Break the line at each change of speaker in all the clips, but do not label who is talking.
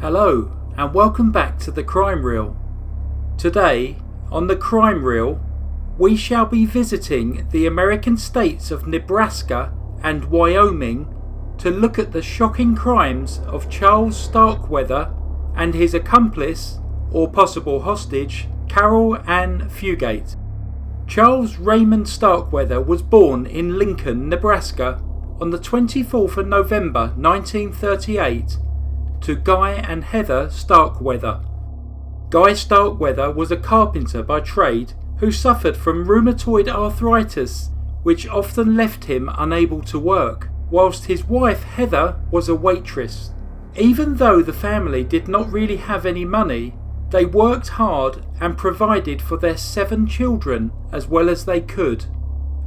Hello and welcome back to the Thecrimereel. Today on the Thecrimereel we shall be visiting the American states of Nebraska and Wyoming to look at the shocking crimes of Charles Starkweather and his accomplice or possible hostage Caril Ann Fugate. Charles Raymond Starkweather was born in Lincoln, Nebraska on the 24th of November 1938 to Guy and Heather Starkweather. Guy Starkweather was a carpenter by trade who suffered from rheumatoid arthritis, which often left him unable to work, whilst his wife Heather was a waitress. Even though the family did not really have any money, they worked hard and provided for their 7 children as well as they could.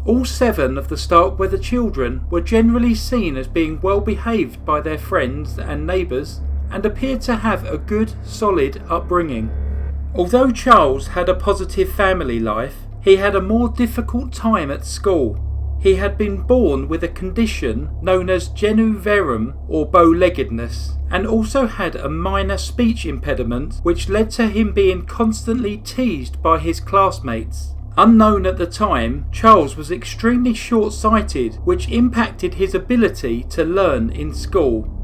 All 7 of the Starkweather children were generally seen as being well behaved by their friends and neighbours and appeared to have a good, solid upbringing. Although Charles had a positive family life, he had a more difficult time at school. He had been born with a condition known as genu varum or bow-leggedness, and also had a minor speech impediment which led to him being constantly teased by his classmates. Unknown at the time, Charles was extremely short-sighted, which impacted his ability to learn in school.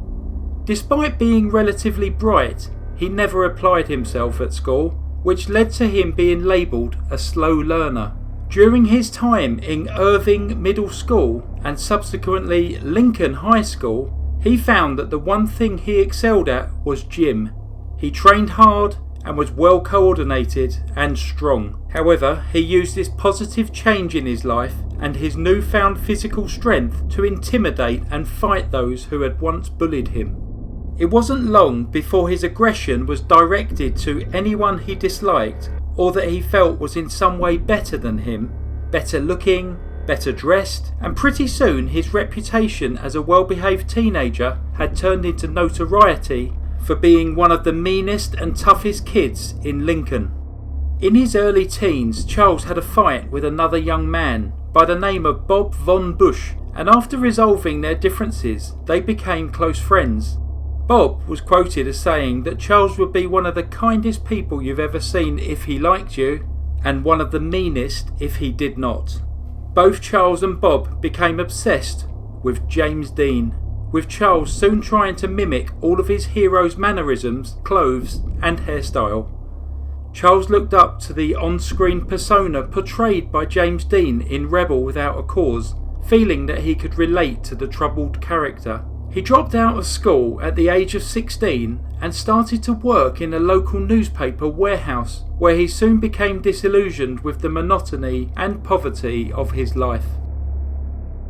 Despite being relatively bright, he never applied himself at school, which led to him being labelled a slow learner. During his time in Irving Middle School and subsequently Lincoln High School, he found that the one thing he excelled at was gym. He trained hard and was well coordinated and strong. However, he used this positive change in his life and his newfound physical strength to intimidate and fight those who had once bullied him. It wasn't long before his aggression was directed to anyone he disliked or that he felt was in some way better than him, better looking, better dressed, and pretty soon his reputation as a well-behaved teenager had turned into notoriety for being one of the meanest and toughest kids in Lincoln. In his early teens, Charles had a fight with another young man by the name of Bob Von Bush, and after resolving their differences, they became close friends. Bob was quoted as saying that Charles would be one of the kindest people you've ever seen if he liked you, and one of the meanest if he did not. Both Charles and Bob became obsessed with James Dean, with Charles soon trying to mimic all of his hero's mannerisms, clothes and hairstyle. Charles looked up to the on-screen persona portrayed by James Dean in Rebel Without a Cause, feeling that he could relate to the troubled character. He dropped out of school at the age of 16 and started to work in a local newspaper warehouse, where he soon became disillusioned with the monotony and poverty of his life.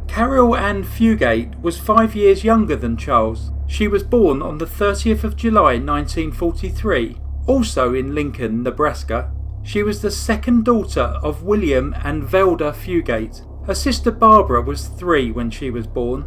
Caril Ann Fugate was 5 years younger than Charles. She was born on the 30th of July 1943, also in Lincoln, Nebraska. She was the second daughter of William and Velda Fugate. Her sister Barbara was 3 when she was born.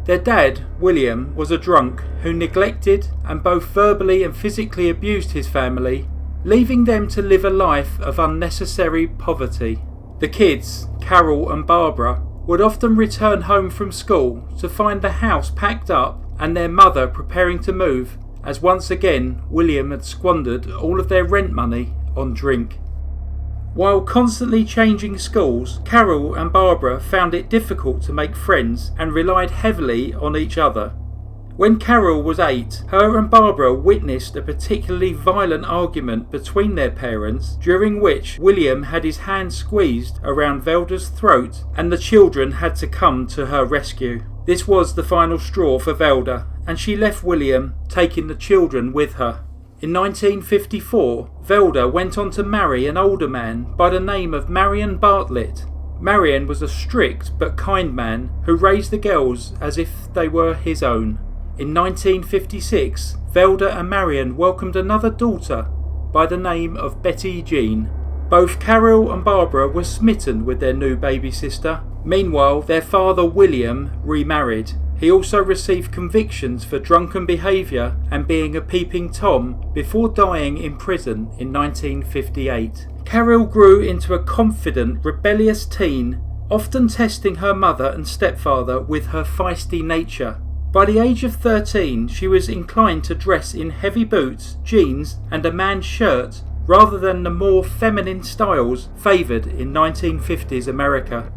Their dad, William, was a drunk who neglected and both verbally and physically abused his family, leaving them to live a life of unnecessary poverty. The kids, Caril and Barbara, would often return home from school to find the house packed up and their mother preparing to move, as once again William had squandered all of their rent money on drink. While constantly changing schools, Caril and Barbara found it difficult to make friends and relied heavily on each other. When Caril was 8, her and Barbara witnessed a particularly violent argument between their parents, during which William had his hand squeezed around Velda's throat and the children had to come to her rescue. This was the final straw for Velda, and she left William, taking the children with her. In 1954, Velda went on to marry an older man by the name of Bartlett. Marion was a strict but kind man who raised the girls as if they were his own. In 1956, Velda and Marion welcomed another daughter by the name of Betty Jean. Both Caril and Barbara were smitten with their new baby sister. Meanwhile, their father William remarried. He also received convictions for drunken behaviour and being a peeping Tom before dying in prison in 1958. Caril grew into a confident, rebellious teen, often testing her mother and stepfather with her feisty nature. By the age of 13, she was inclined to dress in heavy boots, jeans, and a man's shirt rather than the more feminine styles favoured in 1950s America.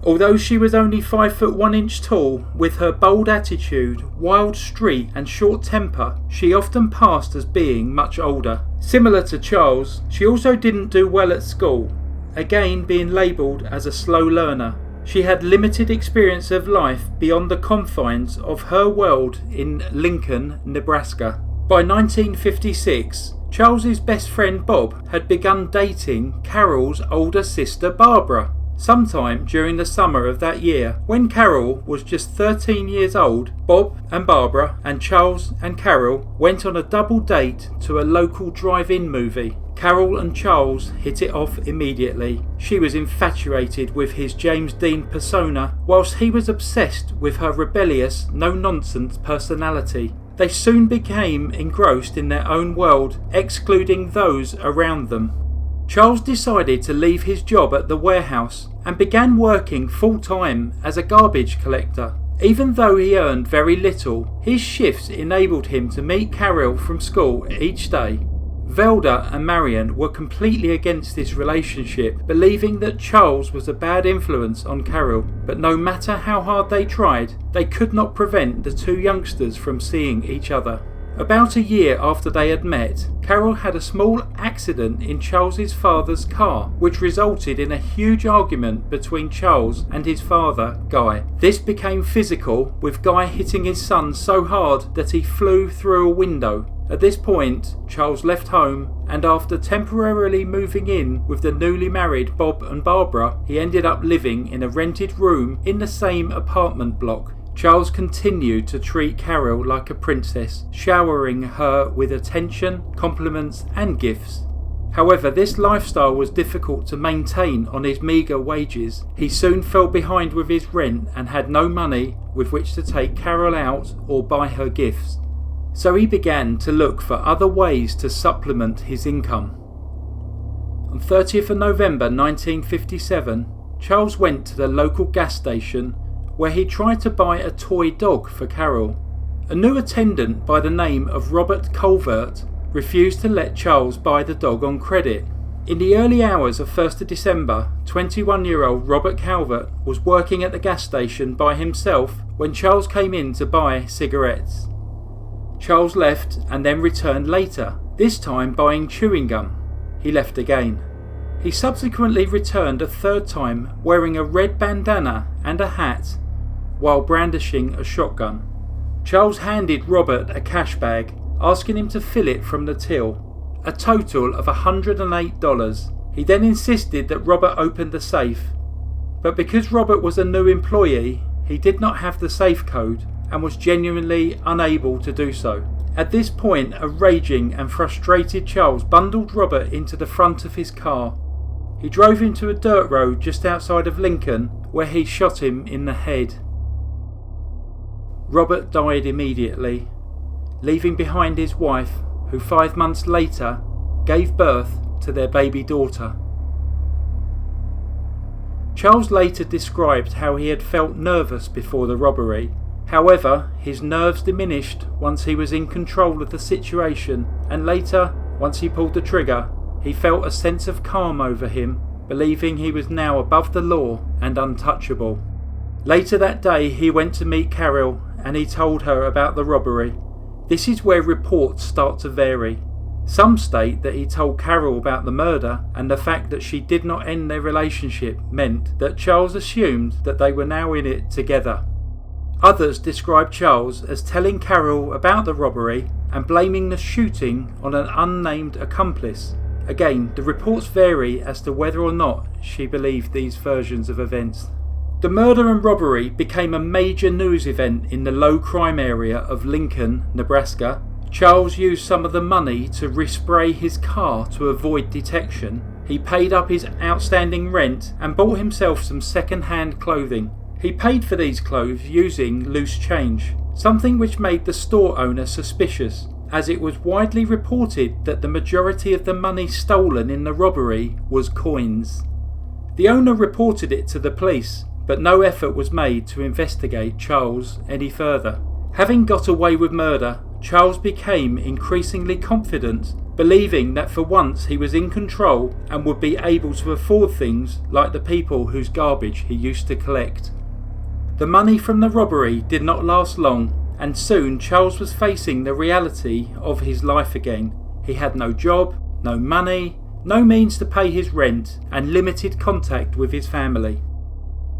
Although she was only 5 foot 1 inch tall, with her bold attitude, wild streak and short temper, she often passed as being much older. Similar to Charles, she also didn't do well at school, again being labelled as a slow learner. She had limited experience of life beyond the confines of her world in Lincoln, Nebraska. By 1956, Charles's best friend Bob had begun dating Caril's older sister Barbara. Sometime during the summer of that year, when Caril was just 13 years old, Bob and Barbara and Charles and Caril went on a double date to a local drive-in movie. Caril and Charles hit it off immediately. She was infatuated with his James Dean persona, whilst he was obsessed with her rebellious, no-nonsense personality. They soon became engrossed in their own world, excluding those around them. Charles decided to leave his job at the warehouse and began working full-time as a garbage collector. Even though he earned very little, his shifts enabled him to meet Caril from school each day. Velda and Marion were completely against this relationship, believing that Charles was a bad influence on Caril, but no matter how hard they tried, they could not prevent the two youngsters from seeing each other. About a year after they had met, Caril had a small accident in Charles's father's car, which resulted in a huge argument between Charles and his father, Guy. This became physical, with Guy hitting his son so hard that he flew through a window. At this point, Charles left home, and after temporarily moving in with the newly married Bob and Barbara, he ended up living in a rented room in the same apartment block. Charles continued to treat Caril like a princess, showering her with attention, compliments and gifts. However, this lifestyle was difficult to maintain on his meagre wages. He soon fell behind with his rent and had no money with which to take Caril out or buy her gifts. So he began to look for other ways to supplement his income. On 30th of November 1957, Charles went to the local gas station where he tried to buy a toy dog for Caril. A new attendant by the name of Robert COLVERT refused to let Charles buy the dog on credit. In the early hours of 1st of December, 21-year-old Robert COLVERT was working at the gas station by himself when Charles came in to buy cigarettes. Charles left and then returned later, this time buying chewing gum. He left again. He subsequently returned a third time wearing a red bandana and a hat while brandishing a shotgun. Charles handed Robert a cash bag, asking him to fill it from the till, a total of $108. He then insisted that Robert open the safe, but because Robert was a new employee, he did not have the safe code and was genuinely unable to do so. At this point, a raging and frustrated Charles bundled Robert into the front of his car. He drove him to a dirt road just outside of Lincoln, where he shot him in the head. Robert died immediately, leaving behind his wife, who 5 months later gave birth to their baby daughter. Charles later described how he had felt nervous before the robbery. However, his nerves diminished once he was in control of the situation, and later, once he pulled the trigger, he felt a sense of calm over him, believing he was now above the law and untouchable. Later that day, he went to meet Caril and he told her about the robbery. This is where reports start to vary. Some state that he told Caril about the murder, and the fact that she did not end their relationship meant that Charles assumed that they were now in it together. Others describe Charles as telling Caril about the robbery and blaming the shooting on an unnamed accomplice. Again, the reports vary as to whether or not she believed these versions of events. The murder and robbery became a major news event in the low crime area of Lincoln, Nebraska. Charles used some of the money to respray his car to avoid detection. He paid up his outstanding rent and bought himself some second-hand clothing. He paid for these clothes using loose change, something which made the store owner suspicious, as it was widely reported that the majority of the money stolen in the robbery was coins. The owner reported it to the police, but no effort was made to investigate Charles any further. Having got away with murder, Charles became increasingly confident, believing that for once he was in control and would be able to afford things like the people whose garbage he used to collect. The money from the robbery did not last long, and soon Charles was facing the reality of his life again. He had no job, no money, no means to pay his rent, and limited contact with his family.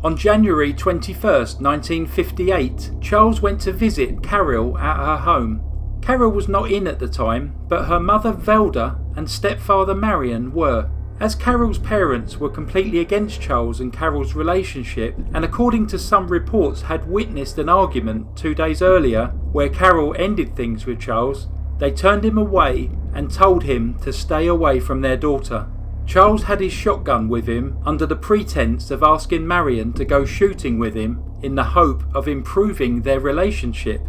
On January 21st, 1958, Charles went to visit Caril at her home. Caril was not in at the time, but her mother Velda and stepfather Marion were. As Caril's parents were completely against Charles and Caril's relationship, and according to some reports had witnessed an argument 2 days earlier where Caril ended things with Charles, they turned him away and told him to stay away from their daughter. Charles had his shotgun with him under the pretense of asking Marion to go shooting with him in the hope of improving their relationship.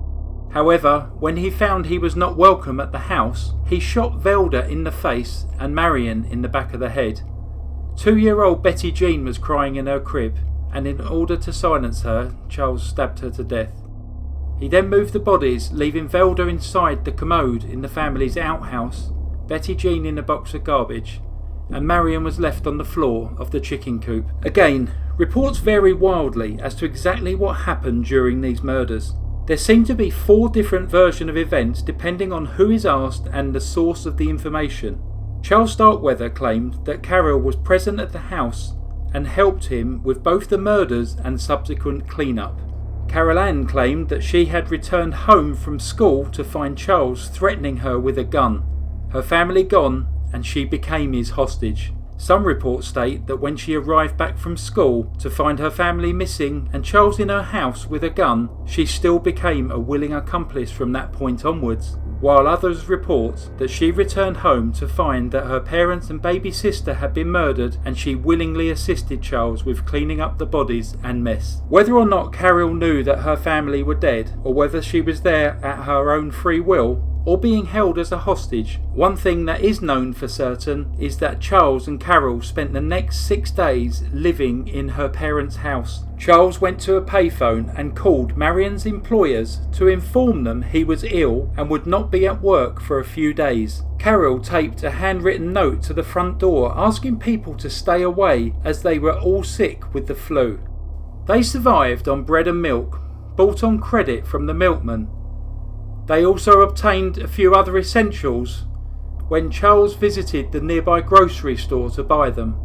However, when he found he was not welcome at the house, he shot Velda in the face and Marion in the back of the head. 2-year-old Betty Jean was crying in her crib, and in order to silence her, Charles stabbed her to death. He then moved the bodies, leaving Velda inside the commode in the family's outhouse, Betty Jean in a box of garbage, and Marion was left on the floor of the chicken coop. Again, reports vary wildly as to exactly what happened during these murders. There seem to be 4 different versions of events depending on who is asked and the source of the information. Charles Starkweather claimed that Caril was present at the house and helped him with both the murders and subsequent clean-up. Carol Ann claimed that she had returned home from school to find Charles threatening her with a gun. Her family gone, and she became his hostage. Some reports state that when she arrived back from school to find her family missing and Charles in her house with a gun, she still became a willing accomplice from that point onwards, while others report that she returned home to find that her parents and baby sister had been murdered, and she willingly assisted Charles with cleaning up the bodies and mess. Whether or not Caril knew that her family were dead, or whether she was there at her own free will, or being held as a hostage, one thing that is known for certain is that Charles and Caril spent the next 6 days living in her parents' house. Charles went to a payphone and called Marion's employers to inform them he was ill and would not be at work for a few days. Caril taped a handwritten note to the front door asking people to stay away as they were all sick with the flu. They survived on bread and milk, bought on credit from the milkman. They also obtained a few other essentials when Charles visited the nearby grocery store to buy them.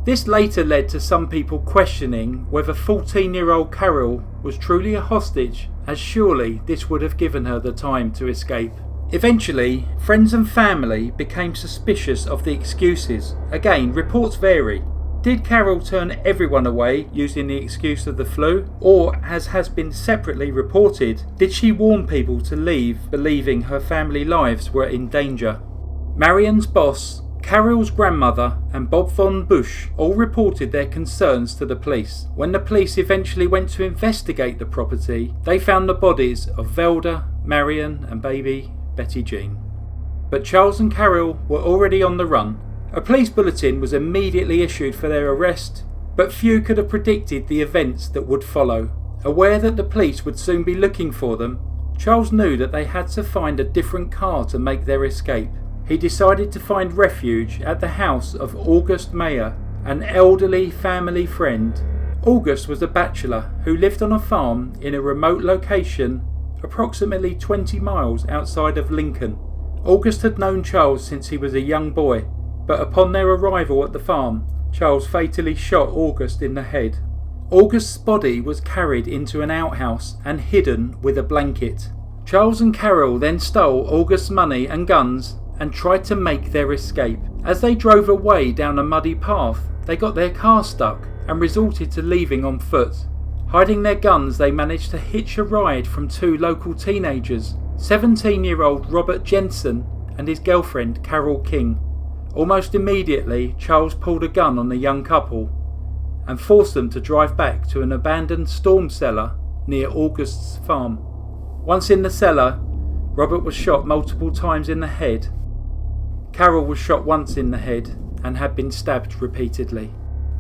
This later led to some people questioning whether 14-year-old Caril was truly a hostage, as surely this would have given her the time to escape. Eventually, friends and family became suspicious of the excuses. Again, reports vary. Did Caril turn everyone away using the excuse of the flu? Or, as has been separately reported, did she warn people to leave believing her family lives were in danger? Marion's boss, Caril's grandmother and Bob von Busch all reported their concerns to the police. When the police eventually went to investigate the property, they found the bodies of Velda, Marion and baby Betty Jean. But Charles and Caril were already on the run. A police bulletin was immediately issued for their arrest, but few could have predicted the events that would follow. Aware that the police would soon be looking for them, Charles knew that they had to find a different car to make their escape. He decided to find refuge at the house of August Mayer, an elderly family friend. August was a bachelor who lived on a farm in a remote location approximately 20 miles outside of Lincoln. August had known Charles since he was a young boy, but upon their arrival at the farm, Charles fatally shot August in the head. August's body was carried into an outhouse and hidden with a blanket. Charles and Caril then stole August's money and guns and tried to make their escape. As they drove away down a muddy path, they got their car stuck and resorted to leaving on foot. Hiding their guns, they managed to hitch a ride from 2 local teenagers, 17-year-old Robert Jensen and his girlfriend Carol King. Almost immediately, Charles pulled a gun on the young couple and forced them to drive back to an abandoned storm cellar near August's farm. Once in the cellar, Robert was shot multiple times in the head. Carol was shot once in the head and had been stabbed repeatedly.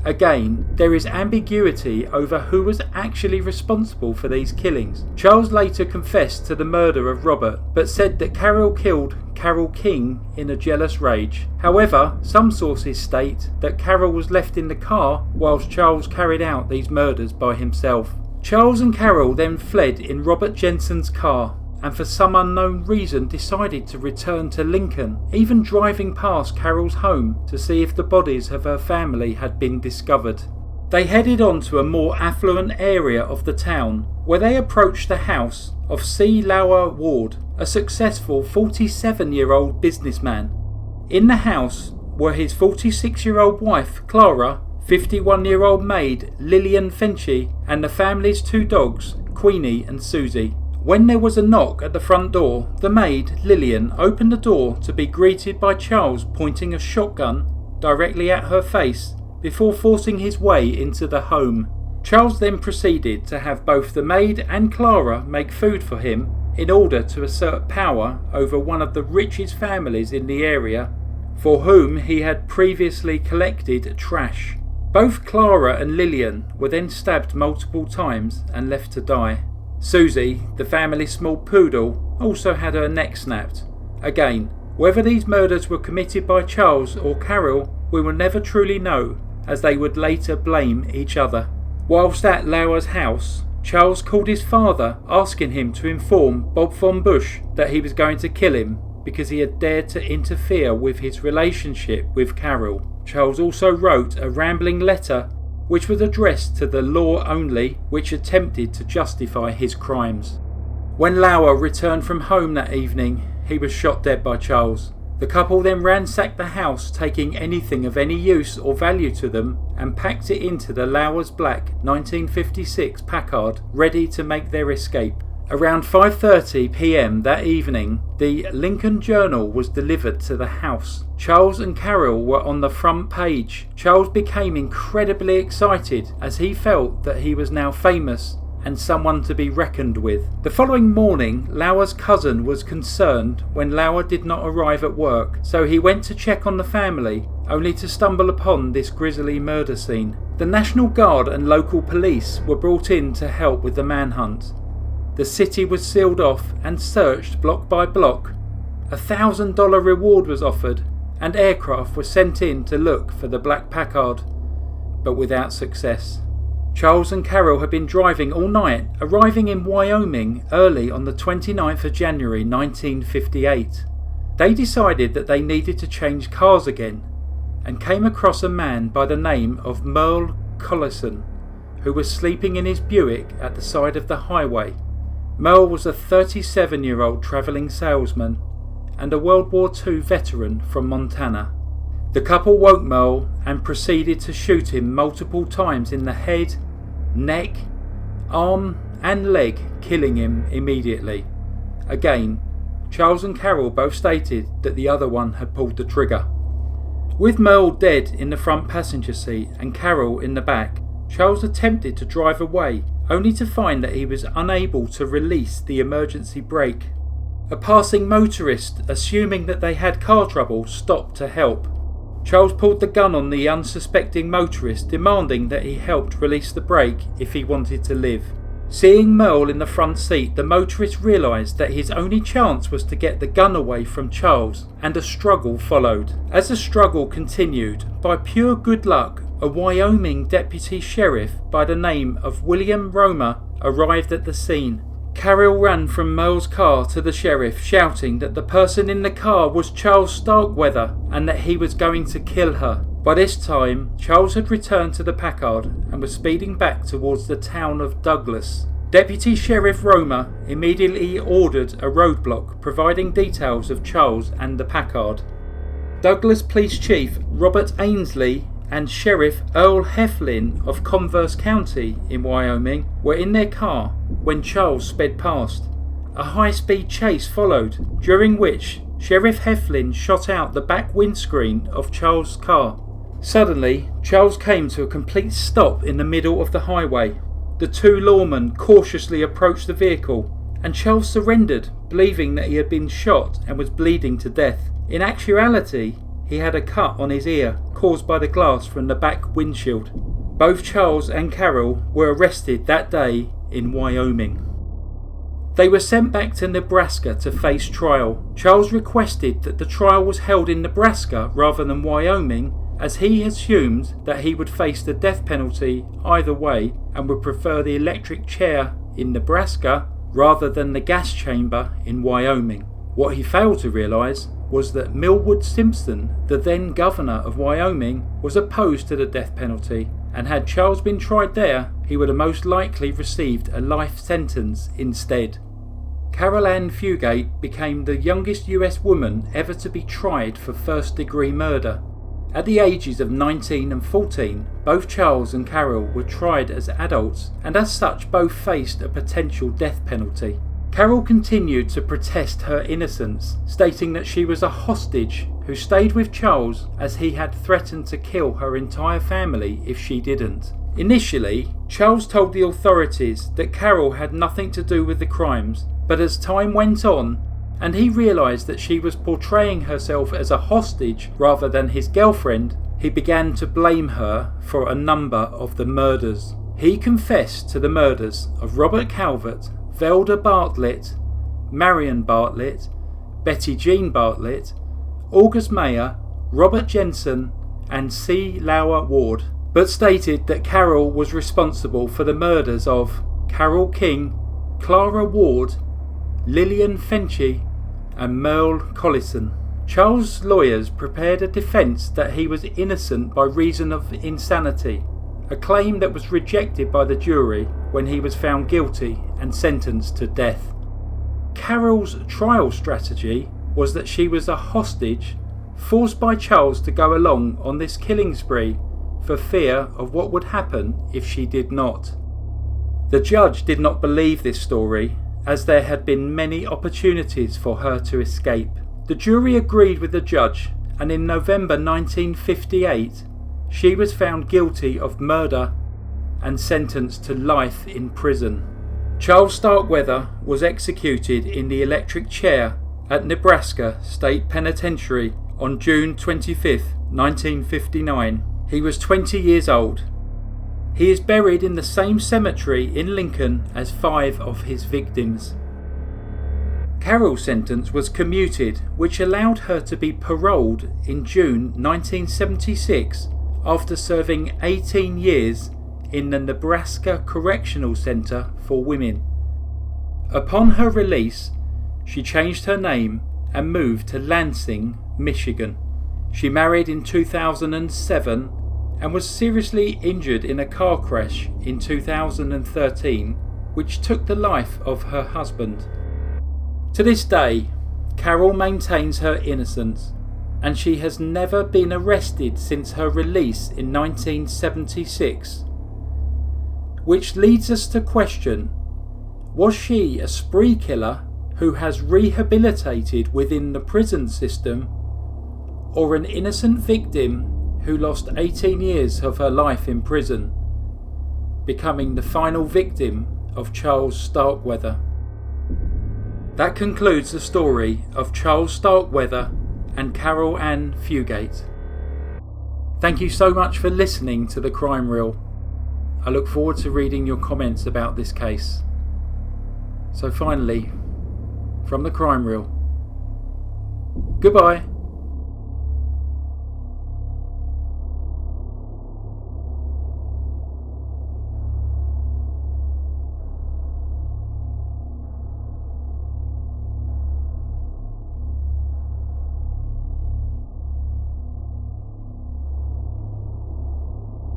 Again, there is ambiguity over who was actually responsible for these killings. Charles later confessed to the murder of Robert, but said that Caril killed Caril King in a jealous rage. However, some sources state that Caril was left in the car whilst Charles carried out these murders by himself. Charles and Caril then fled in Robert Jensen's car, and for some unknown reason decided to return to Lincoln, even driving past Caril's home to see if the bodies of her family had been discovered. They headed on to a more affluent area of the town, where they approached the house of C. Lower Ward, a successful 47-year-old businessman. In the house were his 46-year-old wife, Clara, 51-year-old maid, LILLIAN FENCI, and the family's 2 dogs, Queenie and Susie. When there was a knock at the front door, the maid, LILLIAN, opened the door to be greeted by Charles pointing a shotgun directly at her face before forcing his way into the home. Charles then proceeded to have both the maid and Clara make food for him in order to assert power over one of the richest families in the area, for whom he had previously collected trash. Both Clara and LILLIAN were then stabbed multiple times and left to die. Susie, the family's small poodle, also had her neck snapped. Again, whether these murders were committed by Charles or Caril, we will never truly know, as they would later blame each other. Whilst at Lauer's house, Charles called his father, asking him to inform Bob von Busch that he was going to kill him because he had dared to interfere with his relationship with Caril. Charles also wrote a rambling letter which was addressed to the law only, which attempted to justify his crimes. When Lauer returned from home that evening, he was shot dead by Charles. The couple then ransacked the house, taking anything of any use or value to them, and packed it into the Lauer's black 1956 Packard, ready to make their escape. Around 5:30 p.m. that evening, the Lincoln Journal was delivered to the house. Charles and Caril were on the front page. Charles became incredibly excited as he felt that he was now famous and someone to be reckoned with. The following morning, Lauer's cousin was concerned when Lauer did not arrive at work, so he went to check on the family, only to stumble upon this grisly murder scene. The National Guard and local police were brought in to help with the manhunt. The city was sealed off and searched block by block. $1,000 reward was offered, and aircraft were sent in to look for the black Packard, but without success. Charles and Caril had been driving all night, arriving in Wyoming early on the 29th of January 1958. They decided that they needed to change cars again, and came across a man by the name of MERLE COLLISON, who was sleeping in his Buick at the side of the highway. MERLE was a 37-year-old travelling salesman and a World War II veteran from Montana. The couple woke MERLE and proceeded to shoot him multiple times in the head, neck, arm and leg, killing him immediately. Again, Charles and Caril both stated that the other one had pulled the trigger. With MERLE dead in the front passenger seat and Caril in the back, Charles attempted to drive away, only to find that he was unable to release the emergency brake. A passing motorist, assuming that they had car trouble, stopped to help. Charles pulled the gun on the unsuspecting motorist, demanding that he helped release the brake if he wanted to live. Seeing MERLE in the front seat, the motorist realised that his only chance was to get the gun away from Charles, and a struggle followed. As the struggle continued, by pure good luck, a Wyoming deputy sheriff by the name of William Romer arrived at the scene. Caril ran from MERLE's car to the sheriff, shouting that the person in the car was Charles Starkweather and that he was going to kill her. By this time, Charles had returned to the Packard and was speeding back towards the town of Douglas. Deputy Sheriff Romer immediately ordered a roadblock, providing details of Charles and the Packard. Douglas Police Chief Robert Ainsley and Sheriff Earl Heflin of Converse County in Wyoming were in their car when Charles sped past. A high-speed chase followed, during which Sheriff Heflin shot out the back windscreen of Charles' car. Suddenly, Charles came to a complete stop in the middle of the highway. The two lawmen cautiously approached the vehicle, and Charles surrendered, believing that he had been shot and was bleeding to death. In actuality, he had a cut on his ear caused by the glass from the back windshield. Both Charles and Caril were arrested that day in Wyoming. They were sent back to Nebraska to face trial. Charles requested that the trial was held in Nebraska rather than Wyoming, as he assumed that he would face the death penalty either way and would prefer the electric chair in Nebraska rather than the gas chamber in Wyoming. What he failed to realise was that Millwood Simpson, the then governor of Wyoming, was opposed to the death penalty, and had Charles been tried there, he would have most likely received a life sentence instead. Caril Ann Fugate became the youngest US woman ever to be tried for first-degree murder. At the ages of 19 and 14, both Charles and Caril were tried as adults, and as such both faced a potential death penalty. Caril continued to protest her innocence, stating that she was a hostage who stayed with Charles as he had threatened to kill her entire family if she didn't. Initially, Charles told the authorities that Caril had nothing to do with the crimes, but as time went on, and he realised that she was portraying herself as a hostage rather than his girlfriend, he began to blame her for a number of the murders. He confessed to the murders of Robert Calvert, Velda Bartlett, Marion Bartlett, Betty Jean Bartlett, August Mayer, Robert Jensen and C. Lauer Ward, but stated that Caril was responsible for the murders of Carol King, Clara Ward, LILLIAN FENCI and MERLE Collison. Charles' lawyers prepared a defence that he was innocent by reason of insanity, a claim that was rejected by the jury when he was found guilty and sentenced to death. Caril's trial strategy was that she was a hostage forced by Charles to go along on this killing spree for fear of what would happen if she did not. The judge did not believe this story, as there had been many opportunities for her to escape. The jury agreed with the judge, and in November 1958 she was found guilty of murder and sentenced to life in prison. Charles Starkweather was executed in the electric chair at Nebraska State Penitentiary on June 25, 1959. He was 20 years old. He is buried in the same cemetery in Lincoln as 5 of his victims. Caril's sentence was commuted, which allowed her to be paroled in June 1976 after serving 18 years in the Nebraska Correctional Center for Women. Upon her release, she changed her name and moved to Lansing, Michigan. She married in 2007 and was seriously injured in a car crash in 2013, which took the life of her husband. To this day, Caril maintains her innocence, and she has never been arrested since her release in 1976. Which leads us to question, was she a spree killer who has rehabilitated within the prison system, or an innocent victim who lost 18 years of her life in prison, becoming the final victim of Charles Starkweather? That concludes the story of Charles Starkweather and Caril Ann Fugate. Thank you so much for listening to The Crime Reel. I look forward to reading your comments about this case. So finally, from The Crime Reel, goodbye.